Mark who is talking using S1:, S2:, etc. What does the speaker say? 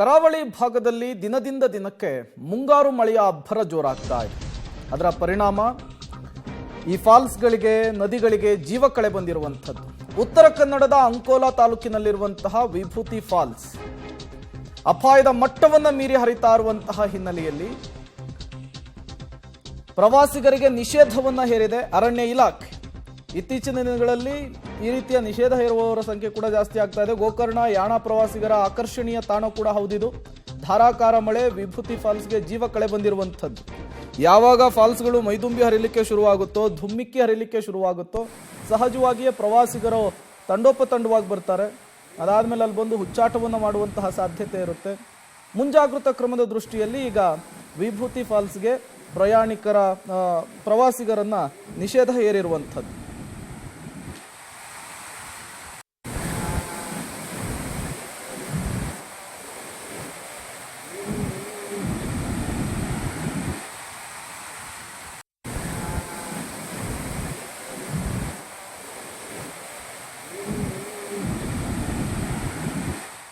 S1: ಕರಾವಳಿ ಭಾಗದಲ್ಲಿ ದಿನದಿಂದ ದಿನಕ್ಕೆ ಮುಂಗಾರು ಮಳೆಯ ಅಬ್ಬರ ಜೋರಾಗ್ತಾ ಇದೆ. ಅದರ ಪರಿಣಾಮ ಈ ಫಾಲ್ಸ್ಗಳಿಗೆ, ನದಿಗಳಿಗೆ ಜೀವ ಕಳೆ ಬಂದಿರುವಂಥದ್ದು. ಉತ್ತರ ಕನ್ನಡದ ಅಂಕೋಲಾ ತಾಲೂಕಿನಲ್ಲಿರುವಂತಹ ವಿಭೂತಿ ಫಾಲ್ಸ್ ಅಪಾಯದ ಮಟ್ಟವನ್ನು ಮೀರಿ ಹರಿತಾ ಇರುವಂತಹ ಹಿನ್ನೆಲೆಯಲ್ಲಿ ಪ್ರವಾಸಿಗರಿಗೆ ನಿಷೇಧವನ್ನ ಹೇರಿದೆ ಅರಣ್ಯ ಇಲಾಖೆ. ಇತ್ತೀಚಿನ ದಿನಗಳಲ್ಲಿ ಈ ರೀತಿಯ ನಿಷೇಧ ಹೇರುವವರ ಸಂಖ್ಯೆ ಕೂಡ ಜಾಸ್ತಿ ಆಗ್ತಾ ಇದೆ. ಗೋಕರ್ಣ, ಯಾಣ ಪ್ರವಾಸಿಗರ ಆಕರ್ಷಣೀಯ ತಾಣ ಕೂಡ ಹೌದಿದು. ಧಾರಾಕಾರ ಮಳೆ ವಿಭೂತಿ ಫಾಲ್ಸ್ಗೆ ಜೀವ ಕಳೆ ಬಂದಿರುವಂಥದ್ದು. ಯಾವಾಗ ಫಾಲ್ಸ್ಗಳು ಮೈದುಂಬಿ ಹರಿಲಿಕ್ಕೆ ಶುರುವಾಗುತ್ತೋ, ಧುಮ್ಮಿಕ್ಕಿ ಹರಿಲಿಕ್ಕೆ ಶುರುವಾಗುತ್ತೋ, ಸಹಜವಾಗಿಯೇ ಪ್ರವಾಸಿಗರು ತಂಡೋಪತಂಡವಾಗಿ ಬರ್ತಾರೆ. ಅದಾದಮೇಲೆ ಅಲ್ಲಿ ಬಂದು ಹುಚ್ಚಾಟವನ್ನು ಮಾಡುವಂತಹ ಸಾಧ್ಯತೆ ಇರುತ್ತೆ. ಮುಂಜಾಗೃತಾ ಕ್ರಮದ ದೃಷ್ಟಿಯಲ್ಲಿ ಈಗ ವಿಭೂತಿ ಫಾಲ್ಸ್ಗೆ ಪ್ರವಾಸಿಗರನ್ನ ನಿಷೇಧ ಹೇರಿರುವಂಥದ್ದು.